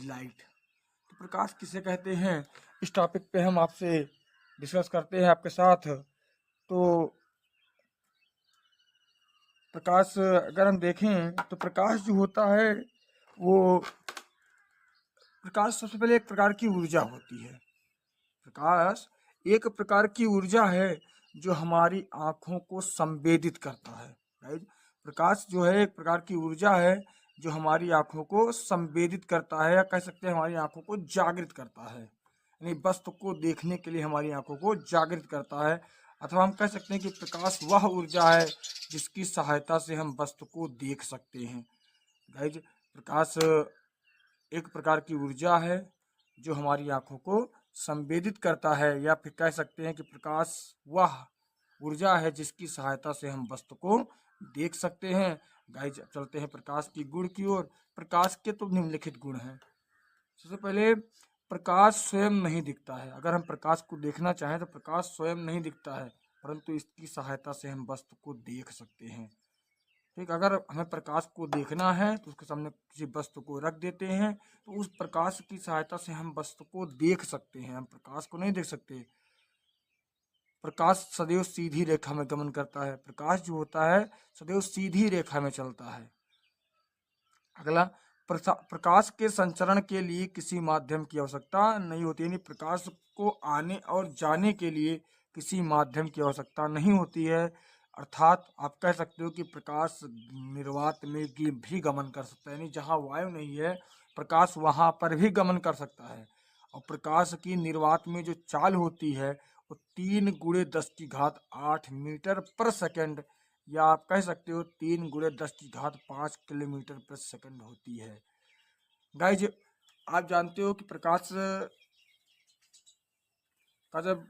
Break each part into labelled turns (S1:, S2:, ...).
S1: Light. तो प्रकाश किसे कहते हैं, इस टॉपिक पे हम आपसे डिस्कस करते हैं आपके साथ। तो प्रकाश अगर हम देखें तो प्रकाश जो होता है वो प्रकाश सबसे पहले एक प्रकार की ऊर्जा होती है। प्रकाश एक प्रकार की ऊर्जा है जो हमारी आँखों को संवेदित करता है। राइट, प्रकाश जो है एक प्रकार की ऊर्जा है जो हमारी आँखों को संवेदित करता है, या कह सकते हैं हमारी आँखों को जागृत करता है, यानी वस्तु को देखने के लिए हमारी आँखों को जागृत करता है। अथवा हम कह सकते हैं कि प्रकाश वह ऊर्जा है जिसकी सहायता से हम वस्तु को देख सकते हैं। गाइज, प्रकाश एक प्रकार की ऊर्जा है जो हमारी आँखों को संवेदित करता है, या फिर कह सकते हैं कि प्रकाश वह ऊर्जा है जिसकी सहायता से हम वस्तु को देख सकते हैं। गाइज, चलते हैं प्रकाश की गुण की ओर। प्रकाश के तो निम्नलिखित गुण हैं। सबसे पहले, प्रकाश स्वयं नहीं दिखता है। अगर हम प्रकाश को देखना चाहें तो प्रकाश स्वयं नहीं दिखता है, परंतु इसकी सहायता से हम वस्तु को देख सकते हैं। ठीक, अगर हमें प्रकाश को देखना है तो उसके सामने किसी वस्तु को रख देते हैं, तो उस प्रकाश की सहायता से हम वस्तु को देख सकते हैं। हम प्रकाश को नहीं देख सकते। प्रकाश सदैव सीधी रेखा में गमन करता है। प्रकाश जो होता है सदैव सीधी रेखा में चलता है। अगला, प्रकाश के संचरण के लिए किसी माध्यम की आवश्यकता नहीं होती, यानी प्रकाश को आने और जाने के लिए किसी माध्यम की आवश्यकता नहीं होती है। अर्थात आप कह सकते हो कि प्रकाश निर्वात में भी गमन कर सकता है, यानी जहाँ वायु नहीं है प्रकाश वहाँ पर भी गमन कर सकता है। और प्रकाश की निर्वात में जो चाल होती है वो 3 × 10⁸ मीटर पर सेकंड, या आप कह सकते हो 3 × 10⁵ किलोमीटर पर सेकंड होती है। गाइज, आप जानते हो कि प्रकाश का जब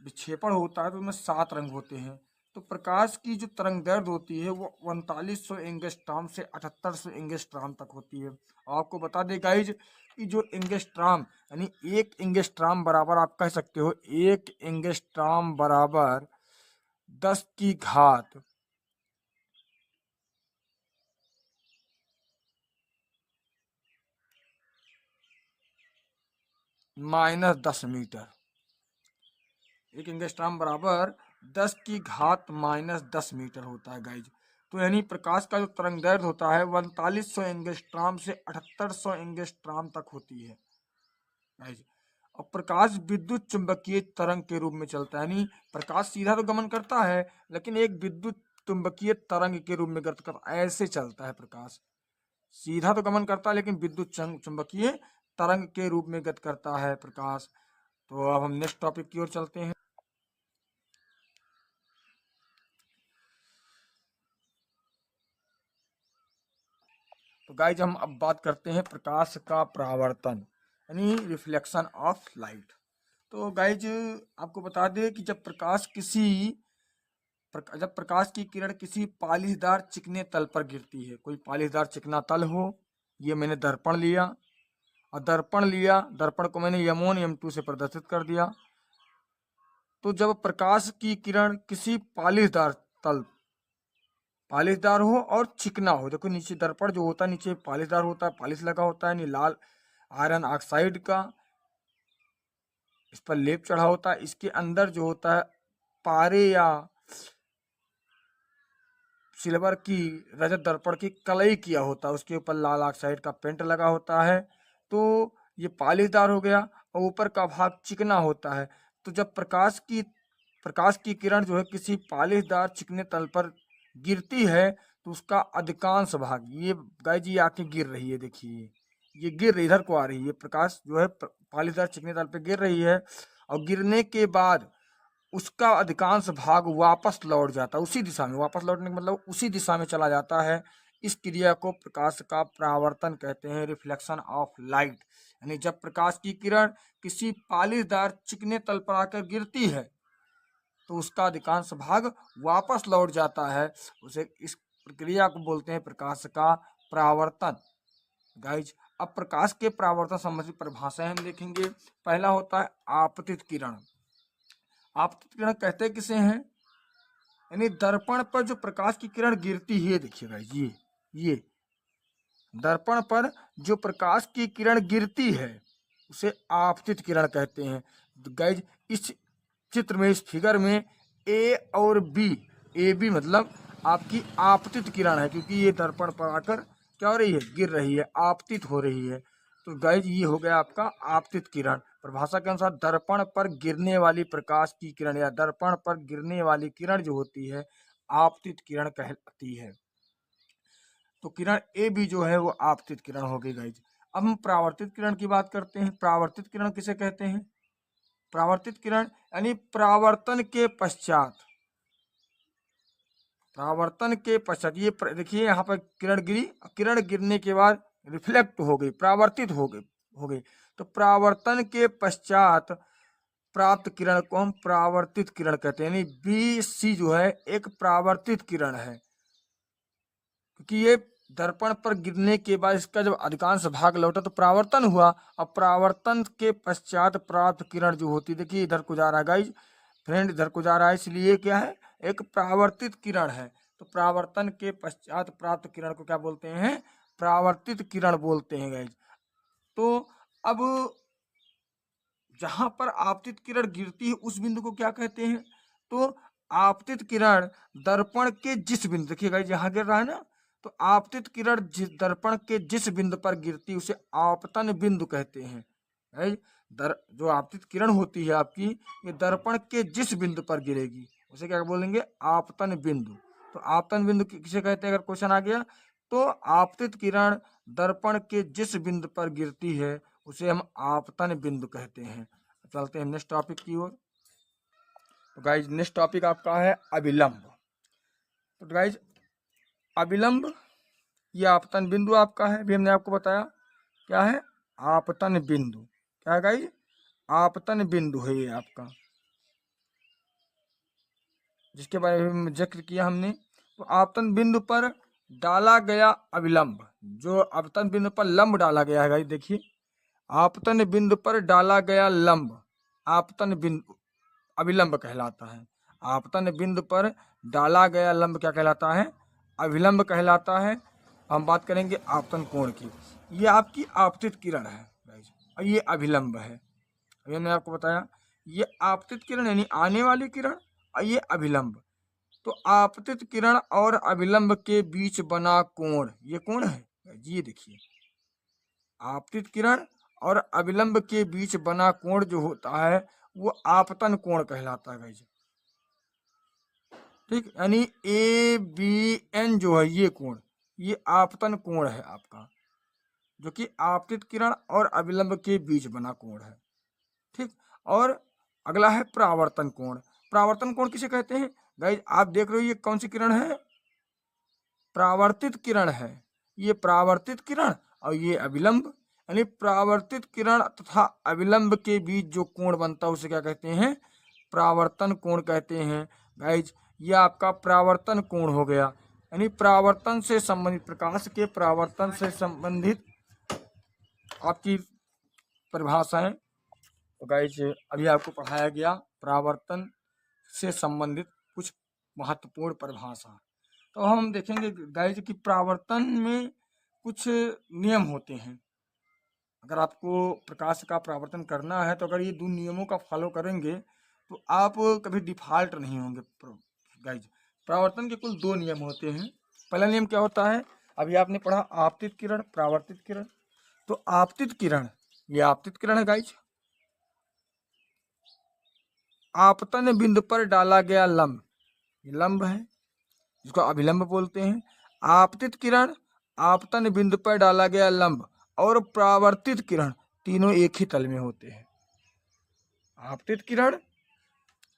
S1: विक्षेपण होता है तो उसमें 7 रंग होते हैं। तो प्रकाश की जो तरंग दैर्ध्य होती है वो 4500 एंगस्ट्रॉम से 7800 एंगस्ट्रॉम तक होती है। और आपको बता दें गाइज कि जो एंगस्ट्रॉम, यानी 1 एंगस्ट्रॉम बराबर, आप कह सकते हो 1 एंगस्ट्रॉम बराबर 10 की घात -10 मीटर। 1 एंगस्ट्रॉम बराबर 10 की घात -10 मीटर होता है गाइज। तो यानी प्रकाश का जो तरंग दैर्ध्य होता है 4500 एंगस्ट्रॉम से 7800 एंगस्ट्रॉम तक होती है गाइज। और प्रकाश विद्युत चुंबकीय तरंग के रूप में चलता है, यानी प्रकाश सीधा तो गमन करता है लेकिन एक विद्युत चुंबकीय तरंग के रूप में गति करता है। ऐसे चलता है प्रकाश, सीधा तो गमन करता है लेकिन विद्युत चुंबकीय तरंग के रूप में गति करता है प्रकाश। तो अब हम नेक्स्ट टॉपिक की ओर चलते हैं। तो गाइज, हम अब बात करते हैं प्रकाश का परावर्तन, यानी रिफ्लेक्शन ऑफ लाइट। तो गाइज, आपको बता दें कि जब प्रकाश की किरण किसी पालिशदार चिकने तल पर गिरती है, कोई पालिशदार चिकना तल हो, ये मैंने दर्पण लिया, और दर्पण को मैंने M1 M2 से प्रदर्शित कर दिया। तो जब प्रकाश की किरण किसी पालिशदार हो और चिकना हो, देखो नीचे दर्पण जो होता है नीचे पालिशदार होता है, पालिश लगा होता है, यानी लाल आयरन ऑक्साइड का इस पर लेप चढ़ा होता है। इसके अंदर जो होता है पारे या सिल्वर की रजत दर्पण की कलई किया होता है, उसके ऊपर लाल ऑक्साइड का पेंट लगा होता है। तो ये पालिशदार हो गया, और ऊपर का भाग चिकना होता है। तो जब प्रकाश की किरण जो है किसी पालिशदार चिकने तल पर गिरती है तो उसका अधिकांश भाग, ये गाइस जी आके गिर रही है, देखिए ये गिर रही, इधर को आ रही है, प्रकाश जो है पालिशदार चिकने तल पर गिर रही है, और गिरने के बाद उसका अधिकांश भाग वापस लौट जाता है उसी दिशा में। वापस लौटने का मतलब उसी दिशा में चला जाता है। इस क्रिया को प्रकाश का परावर्तन कहते हैं, रिफ्लेक्शन ऑफ लाइट। यानी जब प्रकाश की किरण किसी पालिशदार चिकने तल पर आकर गिरती है तो उसका अधिकांश भाग वापस लौट जाता है। उसे इस प्रक्रिया को बोलते हैं प्रकाश का परावर्तन। गाइज, अब प्रकाश के परावर्तन संबंधी परिभाषाएं हम देखेंगे। पहला होता है आपतित किरण। आपतित किरण कहते किसे हैं, यानी दर्पण पर जो प्रकाश की किरण गिरती है, देखिएगा ये दर्पण पर जो प्रकाश की किरण गिरती है उसे आपतित किरण कहते हैं। गाइज इस चित्र में, इस फिगर में ए और बी, ए बी मतलब आपकी आपतित किरण है, क्योंकि ये दर्पण पर आकर क्या हो रही है, गिर रही है, आपतित हो रही है। तो गाइज ये हो गया आपका आपतित किरण। परिभाषा के अनुसार दर्पण पर गिरने वाली प्रकाश की किरण या दर्पण पर गिरने वाली किरण जो होती है आपतित किरण कहलाती है। तो किरण ए बी जो है वो आपतित किरण हो गई गाइज। अब हम परावर्तित किरण की बात करते हैं। परावर्तित किरण किसे कहते हैं? परावर्तित किरण यानी परावर्तन के पश्चात, परावर्तन के पश्चात ये देखिए यहाँ पर किरण गिरी, किरण गिरने के बाद रिफ्लेक्ट हो गई, परावर्तित हो गई। तो परावर्तन के पश्चात प्राप्त किरण को हम परावर्तित किरण कहते हैं। यानी बी सी जो है एक परावर्तित किरण है, क्योंकि ये दर्पण पर गिरने के बाद इसका जब अधिकांश भाग लौटा तो परावर्तन हुआ। अब परावर्तन के पश्चात प्राप्त किरण जो होती, देखिए इधर को जा रहा है गाइज, फ्रेंड इधर को जा रहा है, इसलिए क्या है, एक परावर्तित किरण है। तो परावर्तन के पश्चात प्राप्त किरण को क्या बोलते हैं? परावर्तित किरण बोलते हैं गाइज। तो अब जहां पर आपतित किरण गिरती है उस बिंदु को क्या कहते हैं? तो आपतित किरण दर्पण के जिस बिंदु, देखिएगा जहां गिर रहा है ना, तो आपतित किरण दर्पण के जिस बिंदु पर गिरती उसे आपतन बिंदु कहते हैं। जो आपतित किरण होती है आपकी, ये दर्पण के जिस बिंदु पर गिरेगी उसे क्या बोलेंगे? आपतन बिंदु। तो आपतन बिंदु किसे कहते हैं? अगर क्वेश्चन आ गया तो आपतित किरण दर्पण के जिस बिंदु पर गिरती है उसे हम आपतन बिंदु कहते हैं। चलते हैं नेक्स्ट टॉपिक की ओर। तो गाइज नेक्स्ट टॉपिक आपका है अभिलंब। तो गाइज अभिलंब ये आपतन बिंदु आपका है, भी हमने आपको बताया क्या है, आपतन बिंदु। क्या है गाइज? आपतन बिंदु है ये आपका, जिसके बारे में जिक्र किया हमने। तो आपतन बिंदु पर डाला गया अभिलंब, जो आपतन बिंदु पर लंब डाला गया है गाइज, देखिए आपतन बिंदु पर डाला गया लंब आपतन बिंदु अभिलंब कहलाता है। आपतन बिंदु पर डाला गया लंब क्या कहलाता है? अभिलंब कहलाता है। हम बात करेंगे आपतन कोण की। ये आपकी आपतित किरण है गाइस, और ये अभिलंब है। अभी मैंने आपको बताया ये आपतित किरण यानी आने वाली किरण, और ये अभिलंब। तो आपतित किरण और अभिलंब के बीच बना कोण, ये कोण है ये देखिए, आपतित किरण और अभिलंब के बीच बना कोण जो होता है वो आपतन कोण कहलाता है गाइस। ठीक, यानी ए बी एन जो है ये कोण, ये आपतन कोण है आपका, जो कि आपतित किरण और अभिलंब के बीच बना कोण है। ठीक, और अगला है परावर्तन कोण। परावर्तन कोण किसे कहते हैं गाइस? आप देख रहे हो ये कौन सी किरण है? परावर्तित किरण है। ये परावर्तित किरण और ये अभिलंब, यानी परावर्तित किरण तथा अभिलंब के बीच जो कोण बनता है उसे क्या कहते हैं? परावर्तन कोण कहते हैं गाइज। ये आपका परावर्तन कोण हो गया, यानी परावर्तन से संबंधित, प्रकाश के परावर्तन से संबंधित आपकी परिभाषाएं। तो गाइज अभी आपको पढ़ाया गया परावर्तन से संबंधित कुछ महत्वपूर्ण परिभाषा। तो हम देखेंगे गाइज कि परावर्तन में कुछ नियम होते हैं। अगर आपको प्रकाश का परावर्तन करना है तो अगर ये 2 नियमों का फॉलो करेंगे तो आप कभी डिफॉल्ट नहीं होंगे गाइज। परावर्तन के कुल 2 नियम होते हैं। पहला नियम क्या होता है? अभी आपने पढ़ा आपतित किरण, परावर्तित किरण। तो आपतित किरण, ये आपतित किरण है गाइज, आपतन बिंदु पर डाला गया लंब, ये लंब है जिसको अभिलंब बोलते हैं। आपतित किरण, आपतन बिंदु पर डाला गया लंब और परावर्तित किरण तीनों एक ही तल में होते हैं। आपतित किरण,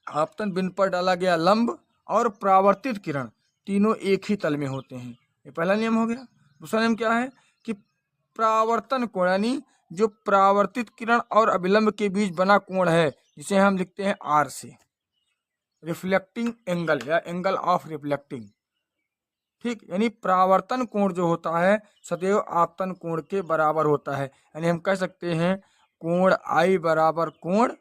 S1: आपतन बिंदु पर डाला गया लंब और परावर्तित किरण तीनों एक ही तल में होते हैं। ये पहला नियम हो गया। दूसरा नियम क्या है कि परावर्तन कोण, यानी जो परावर्तित किरण और अभिलंब के बीच बना कोण है जिसे हम लिखते हैं आर से, रिफ्लेक्टिंग एंगल या एंगल ऑफ रिफ्लेक्टिंग। ठीक, यानी परावर्तन कोण जो होता है सदैव आपतन कोण के बराबर होता है। यानी हम कह सकते हैं कोण आई बराबर कोण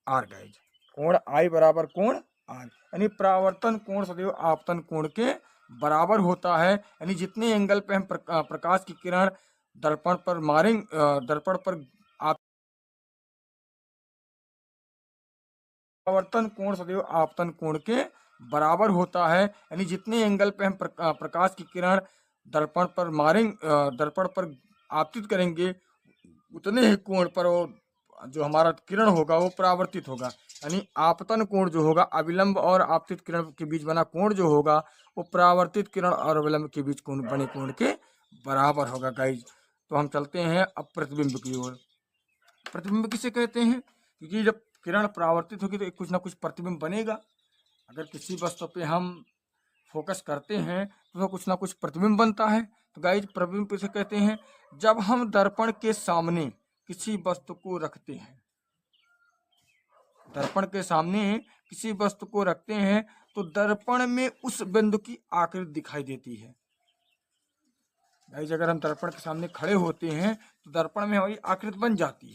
S1: आर गाइज, कोण आई बराबर कोण आर, यानी परावर्तन कोण सदैव आपतन कोण के बराबर होता है, यानी जितने एंगल पे हम प्रकाश की किरण दर्पण पर मारेंगे, दर्पण पर परावर्तन कोण सदैव आपतन कोण के बराबर होता है, यानी जितने एंगल पे हम प्रकाश की किरण दर्पण पर मारेंगे, दर्पण पर आपतित करेंगे, उतने ही कोण पर वो जो हमारा किरण होगा वो परावर्तित होगा। यानी आपतन कोण जो होगा, अविलंब और आपतित किरण के बीच बना कोण जो होगा वो परावर्तित किरण और अविलंब के बीच कोण बने कोण के बराबर होगा गाइज। तो हम चलते हैं अब प्रतिबिंब की ओर। प्रतिबिंब किसे कहते हैं? क्योंकि जब किरण परावर्तित होगी तो कुछ ना कुछ प्रतिबिंब बनेगा। अगर किसी वस्तु पे हम फोकस करते हैं तो कुछ ना कुछ प्रतिबिंब बनता है। तो गाइज प्रतिबिंब किसे कहते हैं? जब हम दर्पण के सामने किसी वस्तु को रखते हैं, दर्पण के सामने किसी वस्तु को रखते हैं तो दर्पण में उस बिंदु की आकृति दिखाई देती है। गाइज अगर हम दर्पण के सामने खड़े होते हैं तो दर्पण में हमारी आकृति बन जाती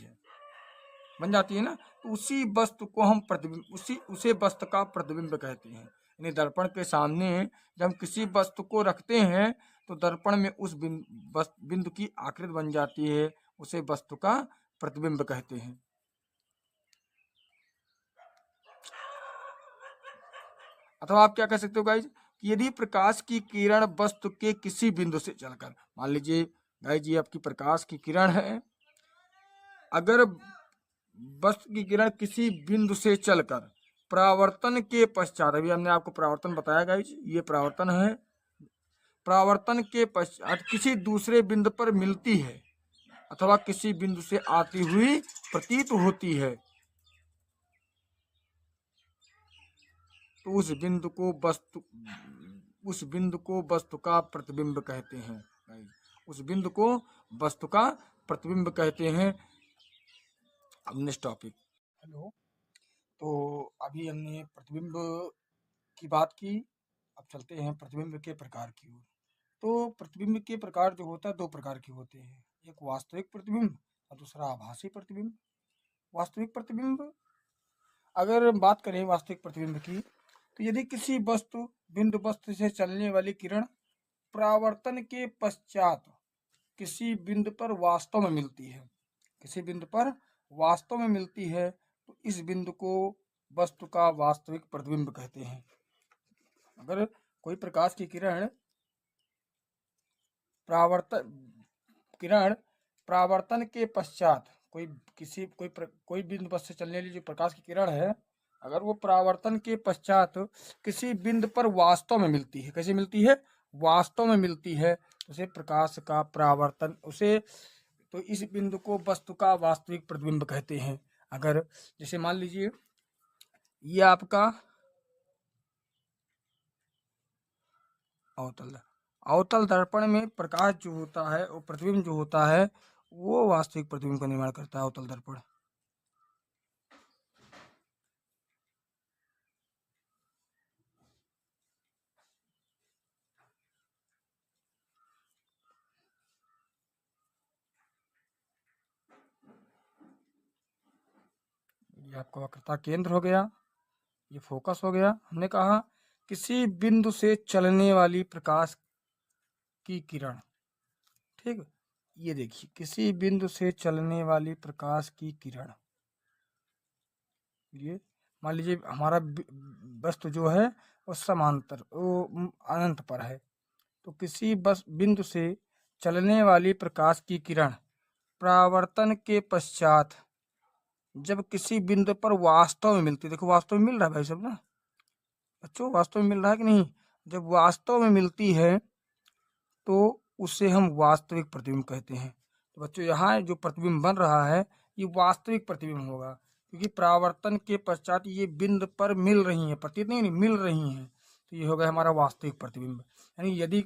S1: है ना। तो उसी वस्तु को हम प्रतिबिंब, उसे वस्तु का प्रतिबिंब कहते हैं। यानी दर्पण के सामने जब हम किसी वस्तु को रखते हैं तो दर्पण में उस बिंदु की आकृति बन जाती है, उसे वस्तु का प्रतिबिंब कहते हैं। अथवा आप क्या कह सकते हो गाइज कि यदि प्रकाश की किरण वस्तु के किसी बिंदु से चलकर, मान लीजिए गाइज ये आपकी प्रकाश की किरण है, अगर वस्तु की किरण किसी बिंदु से चलकर परावर्तन के पश्चात, अभी हमने आपको परावर्तन बताया गाइज, ये परावर्तन है, परावर्तन के पश्चात किसी दूसरे बिंदु पर मिलती है अथवा किसी बिंदु से आती हुई प्रतीत होती है तो उस बिंदु को वस्तु का प्रतिबिंब कहते हैं। उस बिंदु को वस्तु का प्रतिबिंब कहते हैं। अब नेक्स्ट टॉपिक। हेलो, तो अभी हमने प्रतिबिंब की बात की, अब चलते हैं प्रतिबिंब के प्रकार की ओर। तो प्रतिबिंब के प्रकार जो होता है दो प्रकार के होते हैं, एक वास्तविक प्रतिबिंब और दूसरा आभासी प्रतिबिंब। वास्तविक प्रतिबिंब, अगर बात करें वास्तविक प्रतिबिंब की, तो यदि किसी बिंदु वस्तु से चलने वाली किरण परावर्तन के पश्चात किसी बिंदु पर वास्तव में मिलती है, किसी बिंदु पर वास्तव में मिलती है तो इस बिंदु को वस्तु का वास्तविक प्रतिबिंब कहते हैं। अगर कोई प्रकाश की किरण परावर्तन के पश्चात कोई बिंदु पर से चलने वाली जो प्रकाश की किरण है, अगर वो परावर्तन के पश्चात किसी बिंदु पर वास्तव में मिलती है, कैसे मिलती है? वास्तव में मिलती है, उसे प्रकाश का परावर्तन, तो इस बिंदु को वस्तु का वास्तविक प्रतिबिंब कहते हैं। अगर जैसे मान लीजिए ये आपका अवतल दर्पण में प्रकाश जो होता है, वो प्रतिबिंब जो होता है वो वास्तविक प्रतिबिंब का निर्माण करता है, अवतल दर्पण। ये आपका वक्रता केंद्र हो गया, ये फोकस हो गया। हमने कहा किसी बिंदु से चलने वाली प्रकाश की किरण, ठीक, ये देखिए किसी बिंदु से चलने वाली प्रकाश की किरण, ये मान लीजिए हमारा वस्तु जो है वो समांतर, वो अनंत पर है, तो किसी बिंदु से चलने वाली प्रकाश की किरण परावर्तन के पश्चात जब किसी बिंदु पर वास्तव में मिलती है, देखो वास्तव में मिल रहा है भाई सब ना बच्चों, वास्तव में मिल रहा है कि नहीं? जब वास्तव में मिलती है तो उसे हम वास्तविक प्रतिबिंब कहते हैं। तो बच्चों यहाँ जो प्रतिबिंब बन रहा है ये वास्तविक प्रतिबिंब होगा, क्योंकि परावर्तन के पश्चात ये बिंदु पर मिल रही हैं, प्रतीत नहीं मिल रही हैं, तो ये हो गया हमारा वास्तविक प्रतिबिंब। यानी यदि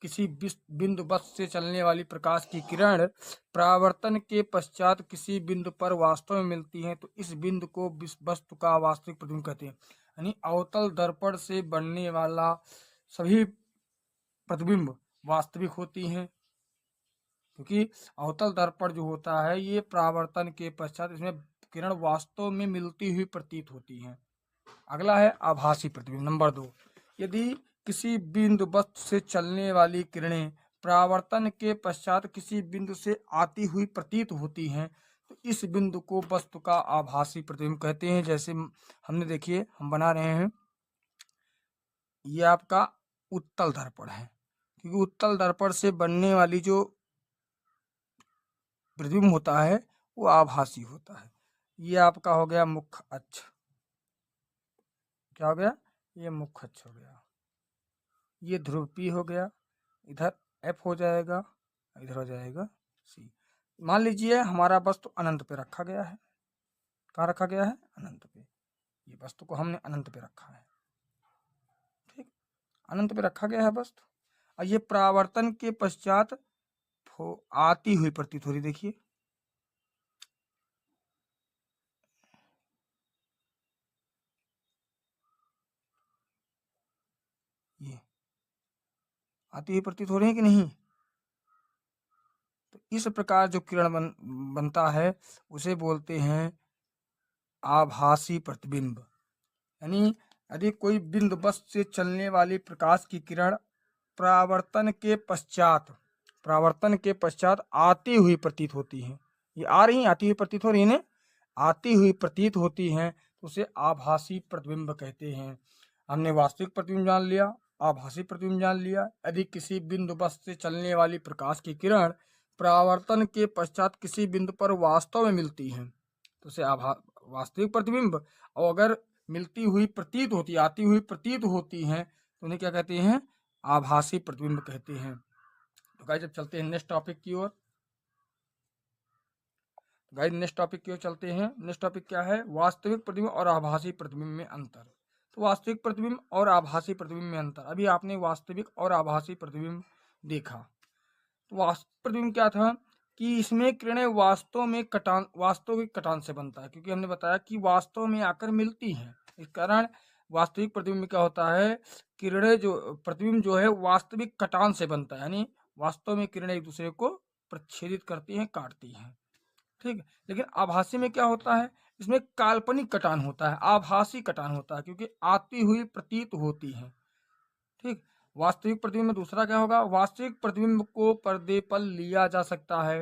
S1: किसी बिंदु वस्तु से चलने वाली प्रकाश की किरण परावर्तन के पश्चात किसी बिंदु पर वास्तव में मिलती है तो इस बिंदु को वस्तु का वास्तविक प्रतिबिंब कहते हैं। यानी अवतल दर्पण से बनने वाला सभी प्रतिबिंब वास्तविक होती हैं, क्योंकि अवतल दर्पण जो होता है ये परावर्तन के पश्चात इसमें किरण वास्तव में मिलती हुई प्रतीत होती हैं। अगला है आभासी प्रतिबिंब, नंबर 2। यदि किसी बिंदु वस्तु से चलने वाली किरणें परावर्तन के पश्चात किसी बिंदु से आती हुई प्रतीत होती हैं, तो इस बिंदु को वस्तु का आभासी प्रतिबिंब कहते हैं। जैसे हमने देखिए हम बना रहे हैं, ये आपका उत्तल दर्पण है, क्योंकि उत्तल दर्पण से बनने वाली जो प्रतिबिंब होता है वो आभासी होता है। ये आपका हो गया मुख्य अक्ष, क्या हो गया, ये मुख्य अक्ष हो गया, ये ध्रुव P हो गया, इधर F हो जाएगा, इधर हो जाएगा C। मान लीजिए हमारा वस्तु अनंत पे रखा गया है, कहाँ रखा गया है, अनंत पे, ये वस्तु को हमने अनंत पे रखा है, ठीक, अनंत पे रखा गया है वस्तु, और ये परावर्तन के पश्चात आती हुई प्रतीत हो रही, देखिए ये आती हुई प्रतीत हो रही है कि नहीं। तो इस प्रकार जो किरण बनता है उसे बोलते हैं आभासी प्रतिबिंब। यानी यदि कोई बिंदु वस्तु से चलने वाली प्रकाश की किरण परावर्तन के पश्चात आती हुई प्रतीत होती है, ये आ रही आती हुई प्रतीत हो रही है, आती हुई प्रतीत होती हैं, तो उसे आभासी प्रतिबिंब कहते हैं। हमने वास्तविक प्रतिबिंब जान लिया, आभासी प्रतिबिंब जान लिया। यदि किसी बिंदु वस्तु से चलने वाली प्रकाश की किरण परावर्तन के पश्चात किसी बिंदु पर वास्तव में मिलती है तो उसे वास्तविक प्रतिबिंब, और अगर मिलती हुई प्रतीत होती, आती हुई प्रतीत होती हैं, तो उन्हें क्या कहते हैं, आभासी प्रतिबिंब कहते हैं। तो गाइस जब चलते हैं नेक्स्ट टॉपिक की ओर, गाइस नेक्स्ट टॉपिक की ओर चलते हैं। नेक्स्ट टॉपिक क्या है, वास्तविक प्रतिबिंब और आभासी प्रतिबिंब में अंतर। तो वास्तविक प्रतिबिंब और आभासी प्रतिबिंब में अंतर, अभी आपने वास्तविक और आभासी प्रतिबिंब देखा। तो वास्तविक प्रतिबिंब क्या था कि इसमें किरणें वास्तविक कटान से बनता है, क्योंकि हमने बताया कि वास्तव में आकर मिलती हैं। इस कारण वास्तविक प्रतिबिंब क्या होता है, किरणें जो प्रतिबिंब जो है वास्तविक कटान से बनता है, यानी वास्तव में किरणें एक दूसरे को प्रच्छेदित करती हैं, काटती हैं, ठीक। लेकिन आभासी में क्या होता है, इसमें काल्पनिक कटान होता है, आभासी कटान होता है, क्योंकि आती हुई प्रतीत होती है, ठीक। वास्तविक प्रतिबिंब में दूसरा क्या होगा, वास्तविक प्रतिबिंब को पर्दे पर लिया जा सकता है,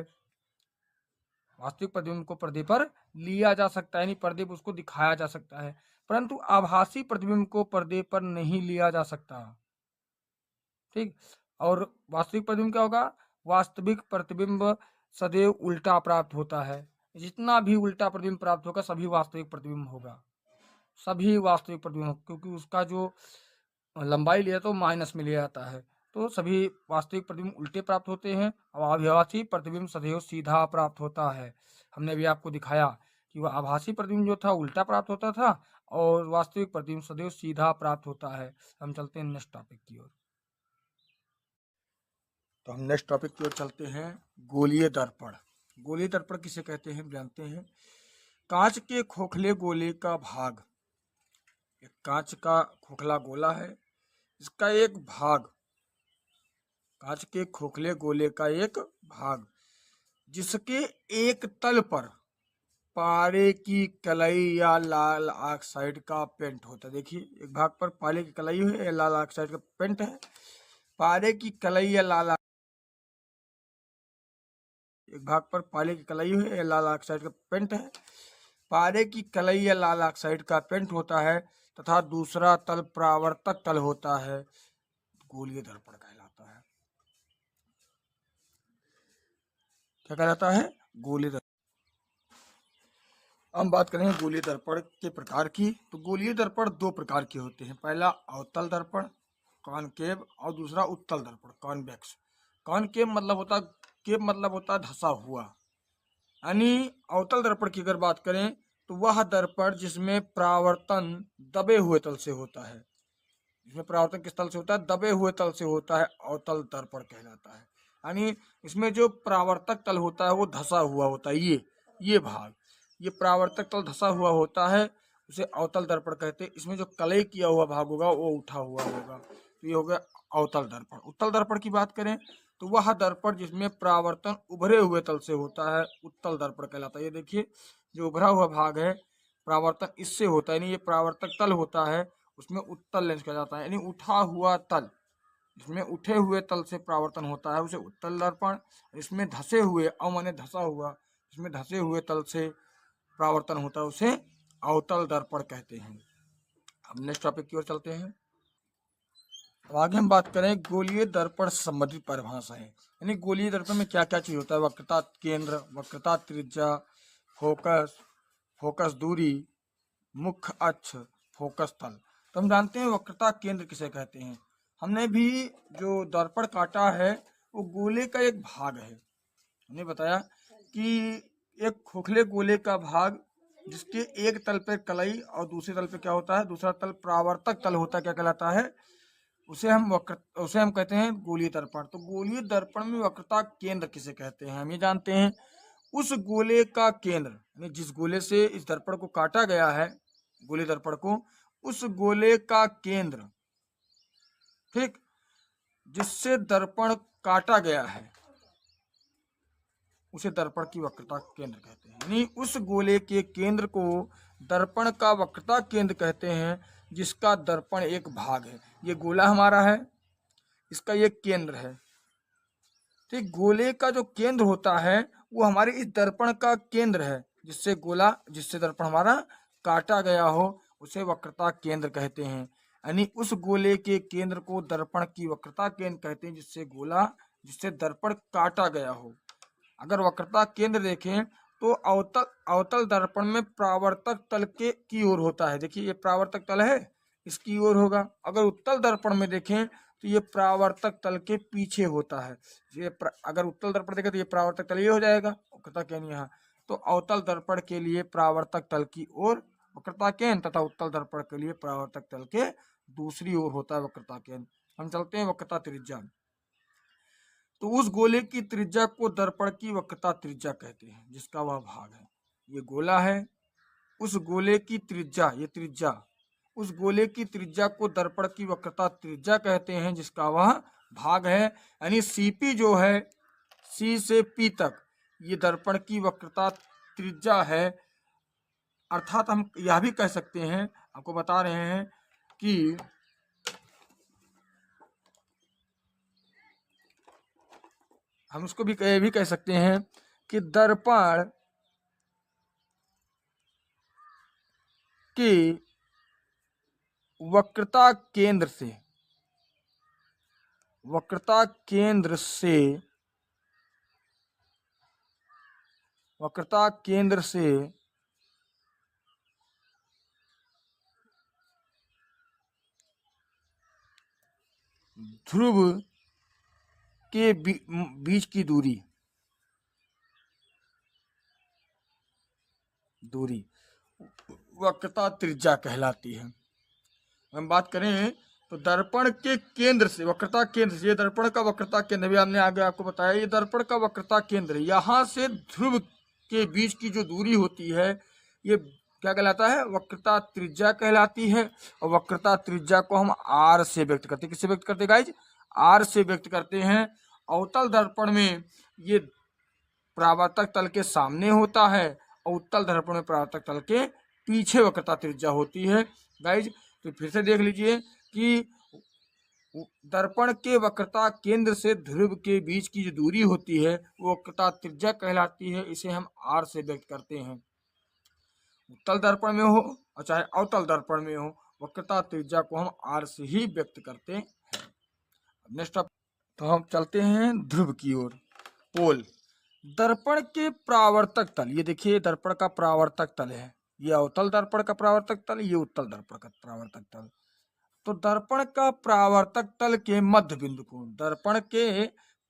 S1: वास्तविक प्रतिबिंब को पर्दे पर लिया जा सकता है, यानी पर्दे पर उसको दिखाया जा सकता है, परंतु आभासी प्रतिबिंब को पर्दे पर नहीं लिया जा सकता, ठीक। और वास्तविक प्रतिबिंब क्या होगा, वास्तविक प्रतिबिंब सदैव उल्टा प्राप्त होता है, जितना भी उल्टा प्रतिबिंब प्राप्त होगा सभी वास्तविक प्रतिबिंब होगा, सभी वास्तविक प्रतिबिंब, क्योंकि उसका जो लंबाई लिया तो माइनस में लिया जाता है, तो सभी वास्तविक प्रतिबिंब उल्टे प्राप्त होते हैं, और आभासी प्रतिबिंब सदैव सीधा प्राप्त होता है। हमने भी आपको दिखाया कि वह आभासी प्रतिबिंब जो था उल्टा प्राप्त होता था, और वास्तविक प्रतिबिंब सदैव सीधा प्राप्त होता है। हम चलते हैं नेक्स्ट टॉपिक की ओर। तो हम नेक्स्ट टॉपिक की ओर चलते हैं, गोलीय दर्पण। गोलीय दर्पण किसे कहते हैं जानते हैं। कांच के खोखले गोले का भाग, एक कांच का खोखला गोला है, इसका एक भाग, कांच के खोखले गोले का एक भाग, जिसके एक तल पर पारे की कलई या लाल ऑक्साइड का पेंट होता है। देखिए एक भाग पर पारे की कलई है या लाल ऑक्साइड का पेंट है, पारे की कलई या लाल, एक भाग पर पारे की कलई है या लाल ऑक्साइड का पेंट है, पारे की कलई या लाल ऑक्साइड का पेंट होता है, तथा दूसरा तल परावर्तक तल होता है, गोलीय दर्पण कहलाता है। क्या कहलाता है, गोलीय दर्पण। हम बात करेंगे गोलीय दर्पण के प्रकार की। तो गोलीय दर्पण दो प्रकार के होते हैं, पहला अवतल दर्पण कॉनकेव, और दूसरा उत्तल दर्पण कॉन्वेक्स। कॉनकेव मतलब होता, केव मतलब होता धंसा हुआ, यानी अवतल दर्पण की अगर बात करें तो वह दर्पण जिसमें परावर्तन दबे हुए तल से होता है, जिसमें परावर्तन किस तल से होता है, दबे हुए तल से होता है, अवतल दर्पण कहलाता है। यानी इसमें जो परावर्तक तल होता है वो धंसा हुआ होता है, ये भाग, ये परावर्तक तल धंसा हुआ होता है, उसे अवतल दर्पण कहते हैं। इसमें जो कलई किया हुआ भाग होगा वो उठा हुआ होगा, तो ये हो गया अवतल दर्पण। उत्तल दर्पण की बात करें तो वह दर्पण जिसमें परावर्तन उभरे हुए तल से होता है, उत्तल दर्पण कहलाता है। ये देखिए जो उभरा हुआ भाग है परावर्तन इससे होता है, यानी ये परावर्तक तल होता है, उसमें उत्तल लेंस कहा जाता है, यानी उठा हुआ तल। इसमें उठे हुए तल से परावर्तन होता है उसे उत्तल दर्पण, इसमें धसे हुए, माने धसा हुआ, इसमें धसे हुए तल से परावर्तन होता है उसे अवतल दर्पण कहते हैं। अब नेक्स्ट टॉपिक की ओर चलते हैं। अब आगे हम बात करें गोलीय दर्पण संबंधित परिभाषाएं, यानी गोलीय दर्पण में क्या क्या चीज होता है। वक्रता केंद्र, वक्रता त्रिज्या, फोकस, फोकस दूरी, मुख्य अक्ष, फोकस तल। तो हम जानते हैं वक्रता केंद्र किसे कहते हैं। हमने भी जो दर्पण काटा है वो गोले का एक भाग है। हमने बताया कि एक खोखले गोले का भाग जिसके एक तल पे कलई और दूसरे तल पे क्या होता है, दूसरा तल परावर्तक तल होता है, क्या कहलाता है, उसे हम कहते हैं गोलीय दर्पण। तो गोलीय दर्पण में वक्रता केंद्र किसे कहते हैं हम ये जानते हैं। उस गोले का केंद्र, यानी जिस गोले से इस दर्पण को काटा गया है, गोलीय दर्पण को, उस गोले का केंद्र, ठीक, जिससे दर्पण काटा गया है उसे दर्पण की वक्रता केंद्र कहते हैं। यानी उस गोले के केंद्र को दर्पण का वक्रता केंद्र कहते हैं, जिसका दर्पण एक भाग है। ये गोला हमारा है, इसका ये केंद्र है, ठीक। गोले का जो केंद्र होता है वो हमारे इस दर्पण का केंद्र है, जिससे दर्पण हमारा काटा गया हो उसे वक्रता केंद्र कहते हैं। यानी उस गोले के केंद्र को दर्पण की वक्रता केंद्र कहते हैं, जिससे दर्पण काटा गया हो। अगर वक्रता केंद्र देखें तो अवतल दर्पण में परावर्तक तल की ओर होता है। देखिए ये परावर्तक तल है, इसकी ओर होगा। अगर उत्तल दर्पण में देखें तो ये परावर्तक तल के पीछे होता है। अगर उत्तल दर्पण देखें तो ये परावर्तक तल ये हो जाएगा, वक्रता केंद्र यहाँ। तो अवतल दर्पण के लिए परावर्तक तल की ओर वक्रता केंद्र, तथा उत्तल दर्पण के लिए परावर्तक तल के दूसरी ओर होता है वक्रता केंद्र। हम चलते हैं वक्रता त्रिज्या। तो उस गोले की त्रिज्या को दर्पण की वक्रता त्रिज्या कहते हैं, जिसका वह भाग है। ये गोला है, उस गोले की त्रिज्या, ये त्रिज्या, उस गोले की त्रिज्या को दर्पण की वक्रता त्रिज्या कहते हैं, जिसका वह भाग है। यानी सीपी जो है, सी से पी तक, ये दर्पण की वक्रता त्रिज्या है। अर्थात हम यह भी कह सकते हैं, आपको बता रहे हैं कि हम उसको भी कह सकते हैं कि दर्पण की वक्रता केंद्र से ध्रुव के बीच की दूरी वक्रता त्रिज्या कहलाती है। हम बात करें तो दर्पण के केंद्र से, वक्रता केंद्र से, ये दर्पण का वक्रता केंद्र भी हमने आगे आपको बताया, ये दर्पण का वक्रता केंद्र, यहाँ से ध्रुव के बीच की जो दूरी होती है ये क्या कहलाता है, वक्रता त्रिज्या कहलाती है। और वक्रता त्रिज्या को हम आर से व्यक्त करते हैं। किससे व्यक्त करते हैं गाइज, आर से व्यक्त करते हैं। अवतल दर्पण में ये परावर्तक तल के सामने होता है और उत्तल दर्पण में परावर्तक तल के पीछे वक्रता त्रिज्या होती है। गाइज तो फिर से देख लीजिए कि दर्पण के वक्रता केंद्र से ध्रुव के बीच की जो दूरी होती है वो वक्रता त्रिज्या कहलाती है। इसे हम आर से व्यक्त करते हैं। उत्तल दर्पण में हो और चाहे अवतल दर्पण में हो, वक्रता त्रिज्या को हम आर से ही व्यक्त करते हैं। नेक्स्ट तो हम चलते हैं ध्रुव की ओर। पोल, दर्पण के परावर्तक तल, ये देखिए दर्पण का परावर्तक तल है, ये अवतल दर्पण का परावर्तक तल, ये उत्तल दर्पण का परावर्तक तल। तो दर्पण का परावर्तक तल के मध्य बिंदु को, दर्पण के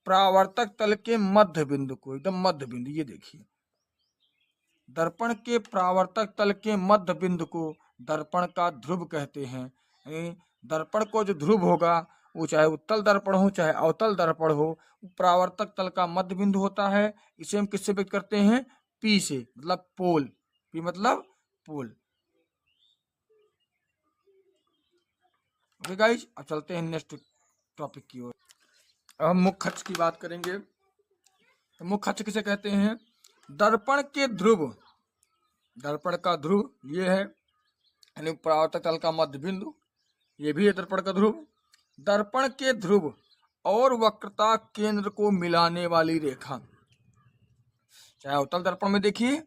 S1: परावर्तक तल के मध्य बिंदु को, एकदम मध्य बिंदु, ये देखिए दर्पण के परावर्तक तल के मध्य बिंदु को दर्पण का ध्रुव कहते हैं। दर्पण को जो ध्रुव होगा वो चाहे उत्तल दर्पण हो चाहे अवतल दर्पण हो, परावर्तक तल का मध्य बिंदु होता है। इसे हम किससे व्यक्त करते हैं, पी से, मतलब पोल, पी मतलब पोल। ओके गाइस, अब चलते हैं नेक्स्ट टॉपिक की ओर। अब हम मुख्य अक्ष की बात करेंगे। तो मुख्य अक्ष किसे कहते हैं, दर्पण के ध्रुव, दर्पण का ध्रुव ये है, यानी परावर्तक तल का मध्य बिंदु, ये भी है दर्पण का ध्रुव। दर्पण के ध्रुव और वक्रता केंद्र को मिलाने वाली रेखा, चाहे उत्तल दर्पण में देखिए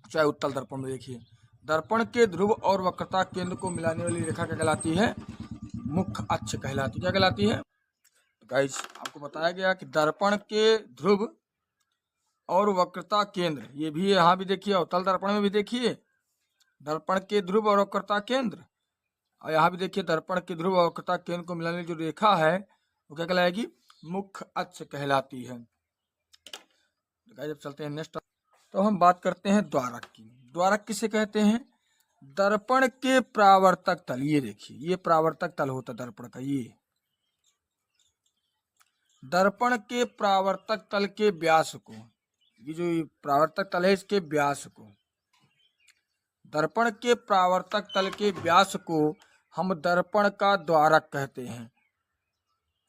S1: चाहे उत्तल दर्पण में देखिए, दर्पण के ध्रुव और वक्रता केंद्र को मिलाने वाली रेखा क्या कहलाती है? मुख्य अक्ष कहलाती है। क्या कहलाती है? तो गाइस आपको बताया गया कि दर्पण के ध्रुव और वक्रता केंद्र, ये भी यहाँ भी देखिए, उत्तल दर्पण में भी देखिए दर्पण के ध्रुव और वक्रता केंद्र, और यहाँ भी देखिए दर्पण के ध्रुव और वक्रता केंद्र को मिलाने जो रेखा है वो क्या कहलाएगी? मुख्य अक्ष कहलाती है। जब चलते हैं नेक्स्ट, तो हम बात करते हैं द्वारक की। द्वारक किसे कहते हैं? दर्पण के परावर्तक तल, ये देखिए ये परावर्तक तल होता है दर्पण का, ये दर्पण के परावर्तक तल के व्यास को, ये जो परावर्तक तल है इसके व्यास को, दर्पण के परावर्तक तल के व्यास को हम दर्पण का द्वारक कहते हैं।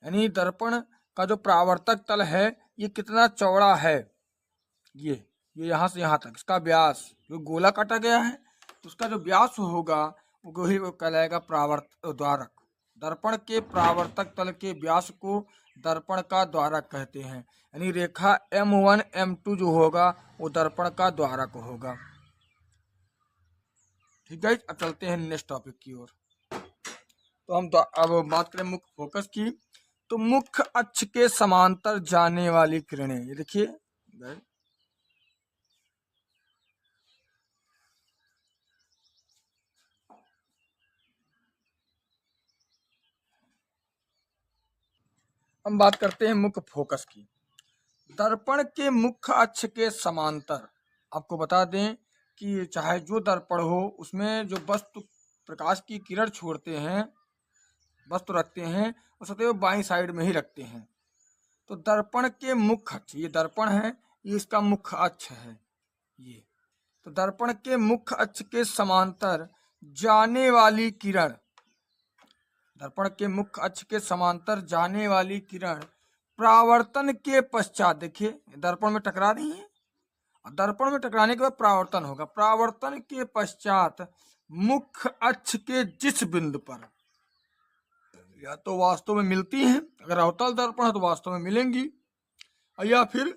S1: यानी दर्पण का जो परावर्तक तल है ये कितना चौड़ा है, ये यहाँ से यहाँ तक इसका व्यास, जो गोला काटा गया है तो उसका जो व्यास होगा वो ही कहलाएगा परावर्तक द्वारक। दर्पण के परावर्तक तल के व्यास को दर्पण का द्वारक कहते हैं। यानी रेखा M1 M2 जो होगा वो दर्पण का द्वारक होगा। ठीक है, अब चलते हैं नेक्स्ट टॉपिक की ओर। तो हम अब बात करें मुख्य फोकस की। तो मुख्य अक्ष के समांतर जाने वाली किरणें, ये देखिए हम बात करते हैं मुख्य फोकस की। दर्पण के मुख्य अक्ष के समांतर, आपको बता दें कि चाहे जो दर्पण हो उसमें जो वस्तु प्रकाश की किरण छोड़ते हैं, वस्तु रखते हैं, वो सदैव बाईं साइड में ही रखते हैं। तो दर्पण के मुख्य अक्ष, ये दर्पण है, ये इसका मुख्य अक्ष है ये। तो दर्पण के मुख्य अक्ष के समांतर जाने वाली किरण, दर्पण के मुख्य अक्ष के समांतर जाने वाली किरण परावर्तन के पश्चात, देखिए दर्पण में टकरा रही है, दर्पण में टकराने के बाद परावर्तन होगा। परावर्तन के पश्चात मुख्य अक्ष के जिस बिंदु पर या तो वास्तव में मिलती हैं, अगर अवतल दर्पण है तो वास्तव में मिलेंगी, या फिर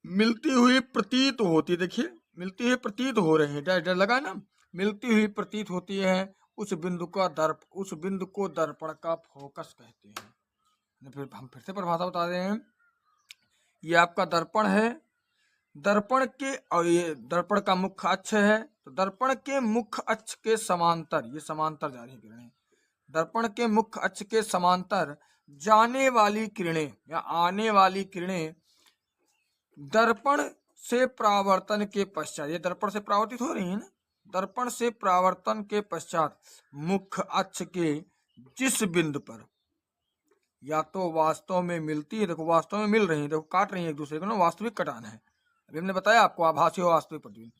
S1: मिलती हुई प्रतीत होती, देखिए मिलती हुई प्रतीत हो रही है, डर लगा ना, मिलती हुई प्रतीत होती है, उस बिंदु को दर्पण का फोकस कहते हैं। फिर हम फिर से परिभाषा बता रहे हैं, ये आपका दर्पण है, दर्पण के, और ये दर्पण का मुख्य अक्ष है, तो दर्पण के मुख्य अक्ष के समांतर, ये समांतर जा रही किरणें, दर्पण के मुख्य अक्ष के समांतर जाने वाली किरणें या आने वाली किरणें दर्पण से परावर्तन के पश्चात, ये दर्पण से परावर्तित हो रही है ना, दर्पण से परावर्तन के पश्चात मुख्य अक्ष के जिस बिंदु पर या तो वास्तव में मिलती है, देखो वास्तव में मिल रही है, देखो काट रही है एक दूसरे को ना, वास्तविक कटान है, अभी हमने बताया आपको आभासी और वास्तविक प्रतिबिंब,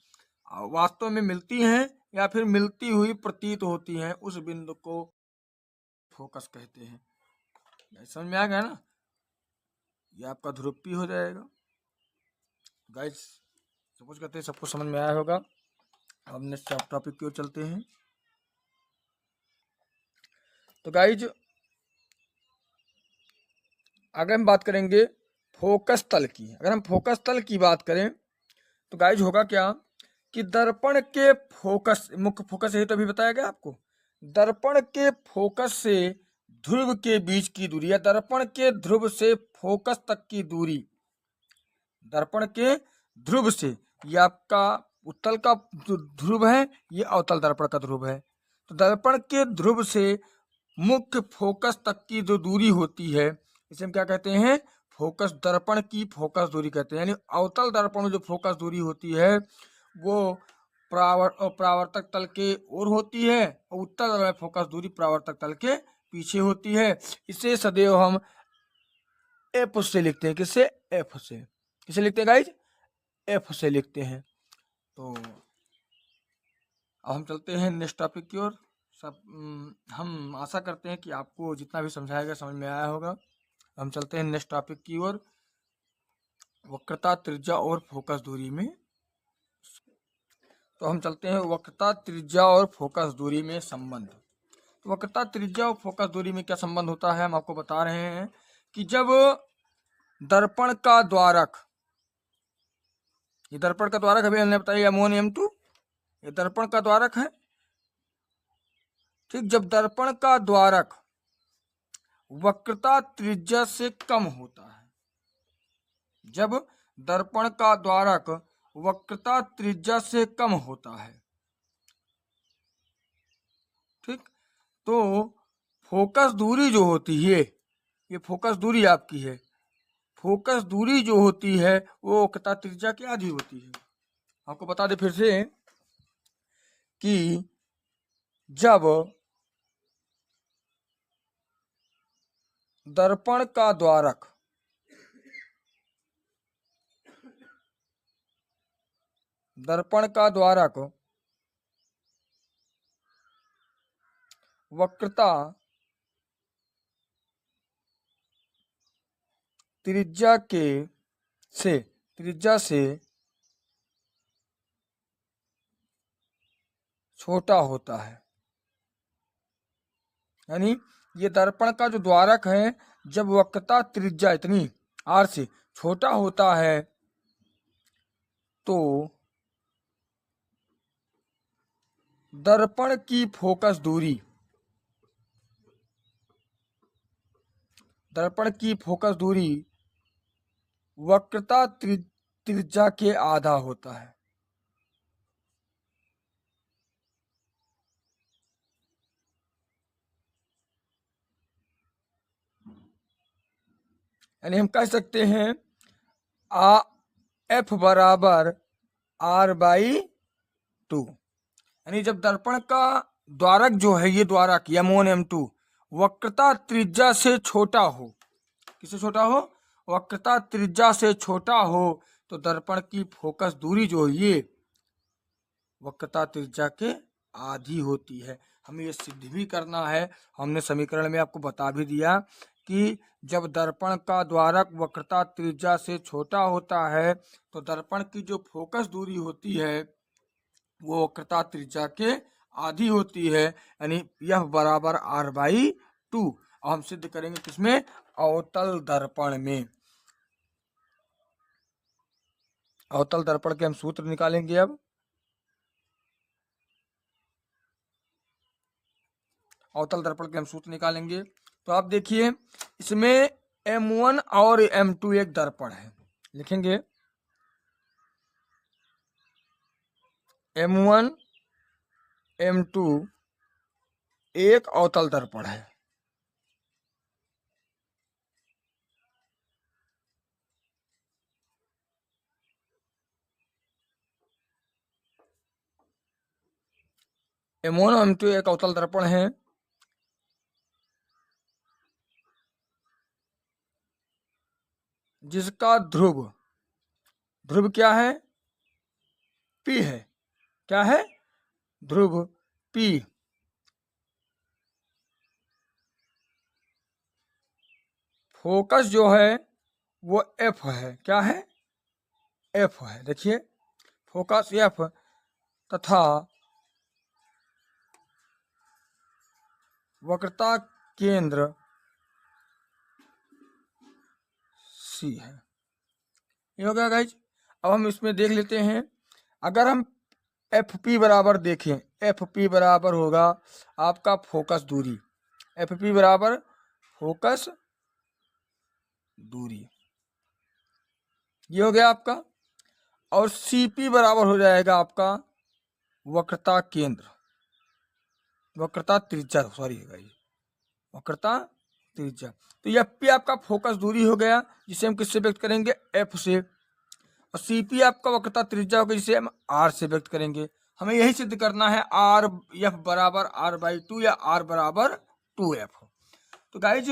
S1: वास्तव में मिलती हैं या फिर मिलती हुई प्रतीत होती हैं, उस बिंदु को फोकस कहते हैं। समझ में आ गया ना, ये आपका ध्रुव हो जाएगा। गाइस सपोज करते हैं सबको समझ में आया होगा। अब नेक्स्ट टॉपिक की ओर चलते हैं। तो गाइज अगर हम बात करेंगे फोकस तल की, अगर हम फोकस तल की बात करें तो गाइज होगा क्या कि दर्पण के फोकस, मुख्य फोकस यही तो अभी बताया गया आपको, दर्पण के फोकस से ध्रुव के बीच की दूरी या दर्पण के ध्रुव से फोकस तक की दूरी, दर्पण के ध्रुव से, ये आपका उत्तल का जो ध्रुव है, ये अवतल दर्पण का ध्रुव है, तो दर्पण के ध्रुव से मुख्य फोकस तक की जो दूरी होती है इसे हम क्या कहते हैं? फोकस, दर्पण की फोकस दूरी कहते हैं। यानी अवतल दर्पण में जो फोकस दूरी होती है वो परावर्तक तल के ओर होती है, और उत्तल दर्पण में फोकस दूरी परावर्तक तल के पीछे होती है। इसे सदैव हम एफ से लिखते हैं, किससे? एफ से। किसे लिखते हैं गाइज? एफ से लिखते हैं। तो अब हम चलते हैं नेक्स्ट टॉपिक की ओर। सब हम आशा करते हैं कि आपको जितना भी समझाया गया समझ में आया होगा। हम चलते हैं नेक्स्ट टॉपिक की ओर, वक्रता, त्रिज्या और फोकस दूरी में। तो हम चलते हैं वक्रता, त्रिज्या और फोकस दूरी में संबंध। वक्रता त्रिज्या और फोकस दूरी में क्या संबंध होता है, हम आपको बता रहे हैं कि जब दर्पण का द्वारक, ये दर्पण का द्वारक अभी हमने बताया M1 M2, ये दर्पण का द्वारक है, ठीक। जब दर्पण का द्वारक वक्रता त्रिज्या से कम होता है, जब दर्पण का द्वारक वक्रता त्रिज्या से कम होता है, ठीक, तो फोकस दूरी जो होती है, ये फोकस दूरी आपकी है, फोकस दूरी जो होती है वो वक्रता त्रिज्या के आधी होती है। आपको बता दें फिर से कि जब दर्पण का द्वारक वक्रता त्रिज्या से छोटा होता है, यानी ये दर्पण का जो द्वारक है जब वक्रता त्रिज्या इतनी r से छोटा होता है तो दर्पण की फोकस दूरी वक्रता त्रिज्या के आधा होता है। यानी हम कह सकते हैं F बराबर R/2, यानी जब दर्पण का द्वारक जो है, ये द्वारक M1 M2 वक्रता त्रिज्या से छोटा हो, किससे छोटा हो, वक्रता त्रिज्या से छोटा हो, तो दर्पण की फोकस दूरी जो है ये वक्रता त्रिज्या के आधी होती है। हमें ये सिद्ध भी करना है, हमने समीकरण में आपको बता भी दिया कि जब दर्पण का द्वारक वक्रता त्रिज्या से छोटा होता है तो दर्पण की जो फोकस दूरी होती है वो वक्रता त्रिज्या के आधी होती है, यानी यह बराबर R/2। और हम सिद्ध करेंगे किसमें, अवतल दर्पण में। अवतल दर्पण के हम सूत्र निकालेंगे। अब अवतल दर्पण के हम सूत्र निकालेंगे, तो आप देखिए इसमें M1 और M2 एक दर्पण है, लिखेंगे M1 M2 एक अवतल दर्पण है, M1 और M2 एक अवतल दर्पण है जिसका ध्रुव क्या है, P है, क्या है, ध्रुव P। फोकस जो है वो F है, क्या है, F है, देखिए फोकस F तथा वक्रता केंद्र C है। ये हो गया गाइज। अब हम इसमें देख लेते हैं, अगर हम FP बराबर देखें, FP बराबर होगा आपका फोकस दूरी, FP बराबर फोकस दूरी, ये हो गया आपका। और CP बराबर हो जाएगा आपका वक्रता त्रिज्या, वक्रता त्रिज्या। तो यह P आपका फोकस दूरी हो गया, जिसे हम किससे व्यक्त करेंगे, F से। और CP आपका वक्रता त्रिज्या होगा, जिसे हम R से व्यक्त करेंगे। हमें यही सिद्ध करना है F बराबर R/2 या R बराबर 2F। तो गाइज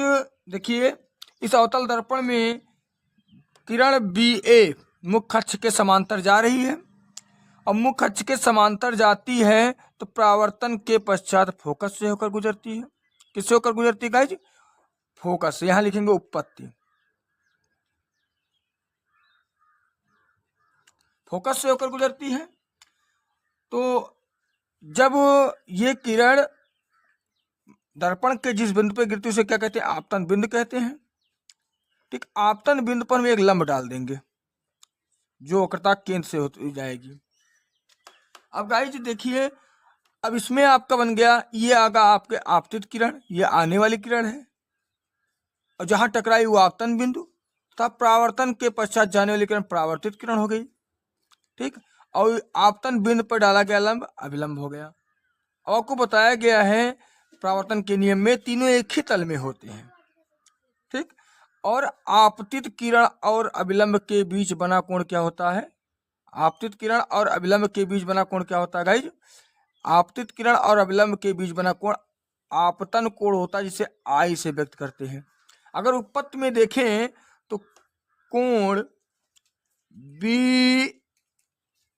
S1: देखिए इस अवतल दर्पण में किरण BA मुख्य अक्ष के समांतर जा रही है, और मुख्य अक्ष के समांतर जाती है तो परावर्तन के पश्चात फोकस से होकर गुजरती है। किससे होकर गुजरती है गाइज, फोकस से। यहां लिखेंगे उत्पत्ति, फोकस से होकर गुजरती है। तो जब ये किरण दर्पण के जिस बिंदु पे गिरती है उसे क्या कहते हैं? आपतन बिंदु कहते हैं। ठीक, आपतन बिंदु पर हम एक लंब डाल देंगे जो वक्रता केंद्र से होती जाएगी। अब गाइस देखिए, अब इसमें आपका बन गया, ये आगा आपके आपतित किरण, ये आने वाली किरण है, और जहां टकराई वो आपतन बिंदु, तब परावर्तन के पश्चात जाने वाली किरण परावर्तित किरण हो गई। ठीक, और आपतन बिंदु पर डाला गया लंब अभिलंब हो गया। अब आपको बताया गया है परावर्तन के नियम में तीनों एक ही तल में होते हैं। ठीक, और आपतित किरण और अभिलंब के बीच बना कोण क्या होता है? आपतित किरण और अभिलंब के बीच बना कोण क्या होता है गाइज? आपतित किरण और अभिलंब के बीच बना कोण आपतन कोण होता है, जिसे आई से व्यक्त करते हैं। अगर उत्पत्ति में देखें तो कोण बी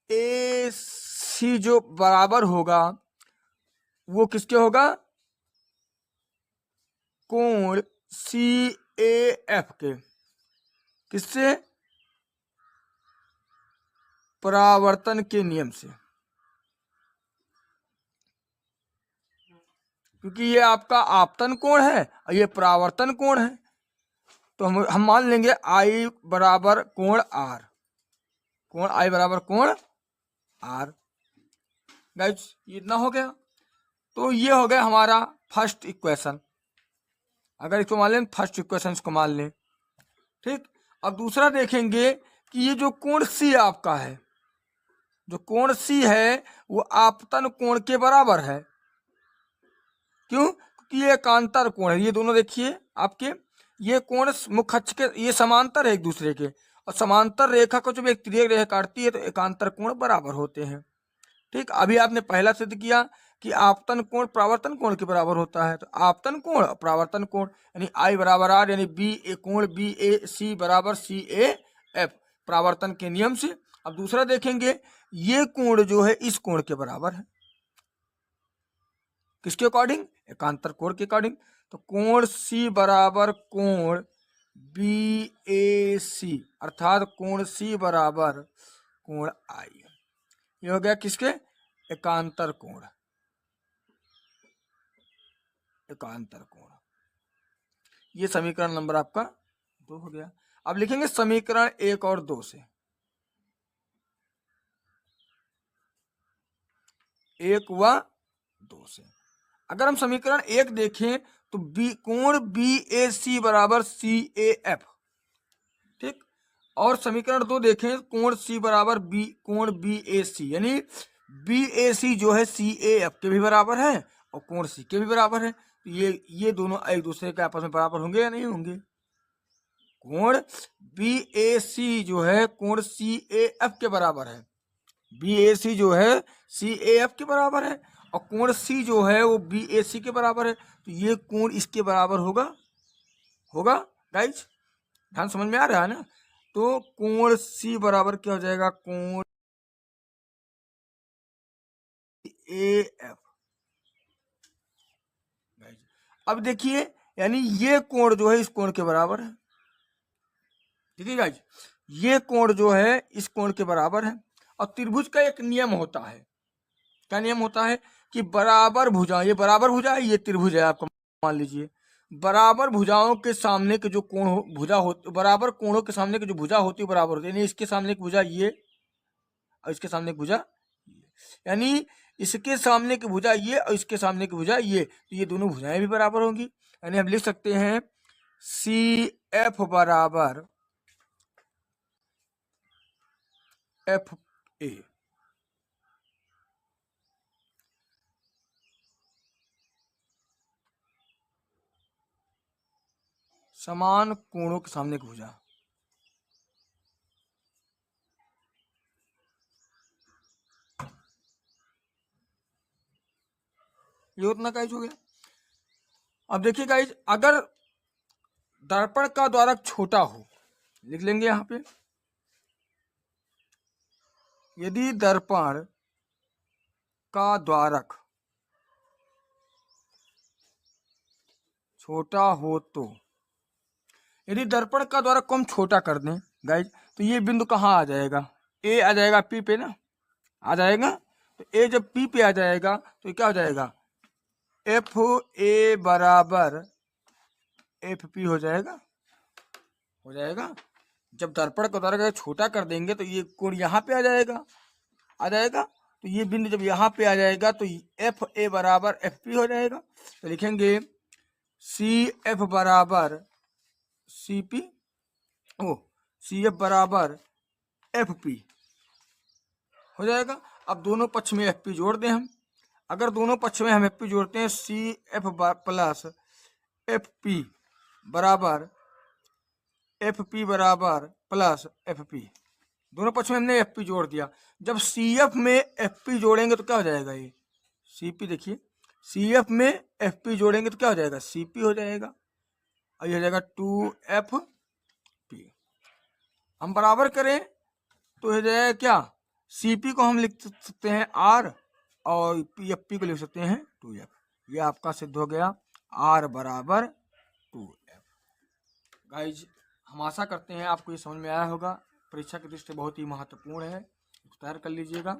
S1: ए सी जो बराबर होगा वो किसके होगा? कोण सी ए एफ के। किससे? परावर्तन के नियम से, क्योंकि ये आपका आपतन कोण है और ये परावर्तन कोण है। तो हम मान लेंगे आई बराबर कोण आर, कोण आई बराबर कोण आर। गाइस ये इतना हो गया। तो ये हो गया हमारा फर्स्ट इक्वेशन। अगर इसको मान लें, फर्स्ट इक्वेशन को मान लें। ठीक, अब दूसरा देखेंगे कि ये जो कोण सी आपका है, जो कोण सी है वो आपतन कोण के बराबर है। क्यों? क्योंकि ये एकांतर कोण है। ये दोनों देखिए आपके, ये कोण मुख्य अक्ष के ये समांतर है एक दूसरे के, और समांतर रेखा को जब एक तिर्यक रेखा काटती है तो एकांतर कोण बराबर होते हैं। ठीक, अभी आपने पहला सिद्ध किया कि आपतन कोण परावर्तन कोण के बराबर होता है। तो आपतन कोण परावर्तन कोण यानी आई बराबर आर, यानी बी ए कोण बी ए सी बराबर सी ए एफ, परावर्तन के नियम से। अब दूसरा देखेंगे, ये कोण जो है इस कोण के बराबर है। किसके अकॉर्डिंग? एकांतर कोण के अकॉर्डिंग। तो कोण सी बराबर कोण बी ए सी, अर्थात कोण सी बराबर कोण आई। ये हो गया किसके? एकांतर कोण, एकांतर कोण। ये समीकरण नंबर आपका 2 हो गया। अब लिखेंगे समीकरण 1 और 2 से। 1 व 2 से अगर हम समीकरण 1 देखें तो बी कोण बी ए सी बराबर सी ए एफ। ठीक, और समीकरण 2 देखें, कोण सी बराबर बी कोण बी ए सी, यानी बी ए सी जो है सी ए एफ के भी बराबर है और कोण सी के भी बराबर है। तो ये दोनों एक दूसरे के आपस में बराबर होंगे या नहीं होंगे? कोण बी ए सी जो है कोण सी ए एफ के बराबर है, बी ए सी जो है सी ए एफ के बराबर है, और कोण सी जो है वो बी ए सी के बराबर है। तो ये कोण इसके बराबर होगा, होगा गाइज? ध्यान समझ में आ रहा है ना? तो कोण सी बराबर क्या हो जाएगा? कोण ए एफ। अब देखिए, यानी ये कोण जो है इस कोण के बराबर है। ठीक है गाइज, ये कोण जो है इस कोण के बराबर है। और त्रिभुज का एक नियम होता है, क्या नियम होता है? कि बराबर भुजा, ये बराबर भुजा है, ये त्रिभुज है आपका, मान लीजिए बराबर भुजाओं के सामने के जो कोण हो भुजा होती, बराबर कोणों के सामने की जो भुजा होती है बराबर होती है। यानी इसके सामने की भुजा ये और इसके सामने की भुजा ये, यानी इसके सामने की भुजा ये और इसके सामने की भुजा ये, तो ये दोनों भुजाएं भी बराबर होंगी। यानी हम लिख सकते हैं सी एफ बराबर एफ ए। समान कोणों के सामने की भुजा। ये उतना गाइज हो गया। अब देखिए गाइज, अगर दर्पण का द्वारक छोटा हो, लिख लेंगे यहां पे, यदि दर्पण का द्वारक छोटा हो तो, यदि दर्पण का द्वारक को हम छोटा कर दें गाइज, तो ये बिंदु कहाँ आ जाएगा? ए आ जाएगा पी पे ना, आ जाएगा। तो ए जब पी पे आ जाएगा तो क्या हो जाएगा? एफ ए बराबर एफ पी हो जाएगा, हो जाएगा। जब दर्पण को द्वारा छोटा कर देंगे तो ये कोण यहाँ पे आ जाएगा, आ जाएगा। तो ये बिंदु जब यहाँ पे आ जाएगा तो एफ ए बराबर एफ पी हो जाएगा। तो लिखेंगे सी एफ बराबर सी पी, ओ सी एफ बराबर एफ पी हो जाएगा। अब दोनों पक्ष में एफ पी जोड़ दें हम। अगर दोनों पक्ष में हम एफ पी जोड़ते हैं, C F plus F P बराबर एफ पी बराबर प्लस एफ पी, दोनों पक्ष में हमने एफ पी जोड़ दिया। जब सी एफ में एफ पी जोड़ेंगे तो क्या हो जाएगा, ये सी पी, देखिए सी एफ में एफ पी जोड़ेंगे तो क्या हो जाएगा, सी पी हो जाएगा। और ये हो जाएगा 2 एफ पी। हम बराबर करें तो हो जाएगा क्या, सी पी को हम लिख सकते हैं आर और पी एफ पी को लिख सकते हैं 2 एफ। ये आपका सिद्ध हो गया आर बराबर 2 एफ। गाइज हम आशा करते हैं आपको ये समझ में आया होगा। परीक्षा की दृष्टि बहुत ही महत्वपूर्ण है, तैयार कर लीजिएगा।